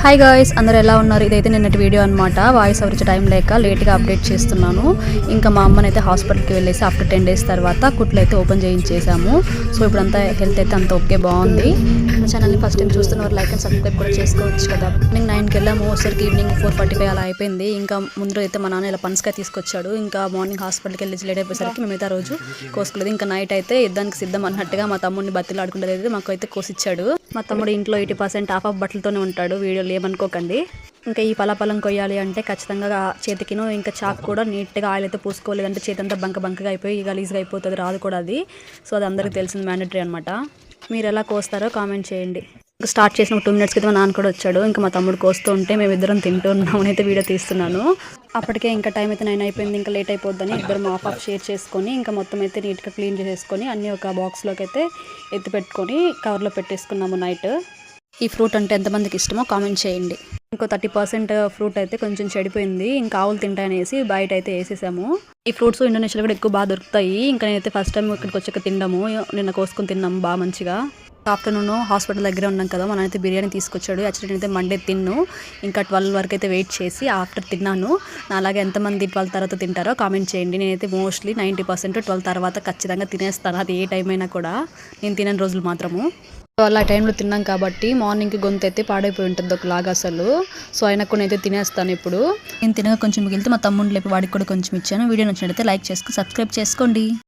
Hi guys, అందరూ ఎలా ఉన్నారు? ఇదైతే నిన్నటి వీడియో అనమాట. వాయిస్ ఓవర్ ఇచ్చే టైం లేక లేట్గా అప్డేట్ చేస్తున్నాను. ఇంకా మా అమ్మనైతే హాస్పిటల్కి వెళ్ళేసి ఆఫ్టర్ 10 days తర్వాత కుట్లు అయితే ఓపెన్ చేయించేసాము. సో ఇప్పుడంతా హెల్త్ అయితే అంత ఓకే, బాగుంది. మన ఛానల్ని ఫస్ట్ టైం చూస్తున్నవారు లైక్ అండ్ సబ్స్క్రైబ్ కూడా చేసుకోవచ్చు కదా. మార్నింగ్ 9కి వెళ్ళాము, వచ్చరికి ఈవినింగ్ 4:45 అలా అయిపోయింది. ఇంకా ముందు అయితే మా నాన్న ఇలా పనసకాయ తీసుకొచ్చాడు. ఇంకా మార్నింగ్ హాస్పిటల్కి వెళ్ళి లేట్ అయిపోయేసరికి మేమైతే ఆ రోజు కోసుకోలేదు. ఇంకా నైట్ అయితే యుద్ధానికి సిద్ధం అన్నట్టుగా మా తమ్ముడిని బతిలాడుకుంటే అయితే మాకు అయితే కోసిచ్చాడు. మా తమ్ముడు ఇంట్లో 80% ఆఫ్ బట్టలతోనే ఉంటాడు, వీడియోలు ఏమనుకోకండి. ఇంకా ఈ పలాపలం కొయ్యాలి అంటే ఖచ్చితంగా చేతికిను ఇంకా చాకు కూడా నీట్గా ఆయిల్ అయితే పూసుకోలేదంటే చేతి అంతా బంకగా అయిపోయి గలీజ్గా అయిపోతుంది, రాదు కూడా అది. సో అది అందరికీ తెలిసింది, మ్యాండేటరీ అనమాట. మీరు ఎలా కోస్తారో కామెంట్ చేయండి. ఇంకా స్టార్ట్ చేసిన 2 minutes క్రితం మా నాన్న కూడా వచ్చాడు. ఇంకా మా తమ్ముడు కోస్తూ ఉంటే మేమిద్దరం తింటూ ఉన్నామని అయితే వీడియో తీస్తున్నాను. అప్పటికే ఇంకా టైం అయితే 9 అయిపోయింది, ఇంకా లేట్ అయిపోద్దని ఇద్దరం ఆఫ్ షేర్ చేసుకొని ఇంకా మొత్తం అయితే నీట్గా క్లీన్ చేసేసుకొని అన్నీ ఒక బాక్స్లోకి అయితే ఎత్తి పెట్టుకొని కవర్లో పెట్టేసుకున్నాము నైట్. ఈ ఫ్రూట్ అంటే ఎంతమందికి ఇష్టమో కామెంట్ చేయండి. ఇంకో 30% ఫ్రూట్ అయితే కొంచెం చెడిపోయింది, ఇంకా ఆవులు తింటాయనేసి బయట అయితే వేసేసాము. ఈ ఫ్రూట్స్ ఇండోనేషియాలో కూడా ఎక్కువ బాగా దొరుకుతాయి. ఇంకా నేనైతే ఫస్ట్ టైం ఇక్కడికి వచ్చాక తిన్నాము, నిన్న కోసుకొని తిన్నాము బాగా మంచిగా. ఆఫ్టర్నూన్ హాస్పిటల్ దగ్గర ఉన్నాం కదా, మన అయితే బిర్యానీ తీసుకొచ్చాడు. యాక్చువల్లీ అయితే మండే తిన్ను, ఇంకా 12 వరకు అయితే వెయిట్ చేసి ఆఫ్టర్ తిన్నాను. అలాగే ఎంతమంది 12 తర్వాత తింటారో కామెంట్ చేయండి. నేనైతే మోస్ట్లీ 90% 12 తర్వాత ఖచ్చితంగా తినేస్తాను, అది ఏ టైం అయినా కూడా. నేను తినని రోజులు మాత్రము. సో అలా టైంలో తిన్నాం కాబట్టి మార్నింగ్కి గొంతు అయితే పాడైపోయి ఉంటుంది ఒకలాగా అసలు. సో అయినా కొన్ని అయితే తినేస్తాను ఇప్పుడు. నేను తినగా కొంచెం మిగిలితే మా తమ్ముడు లేపి వాడికి కూడా కొంచెం ఇచ్చాను. వీడియో నచ్చినట్లయితే లైక్ చేసుకుని సబ్స్క్రైబ్ చేసుకోండి.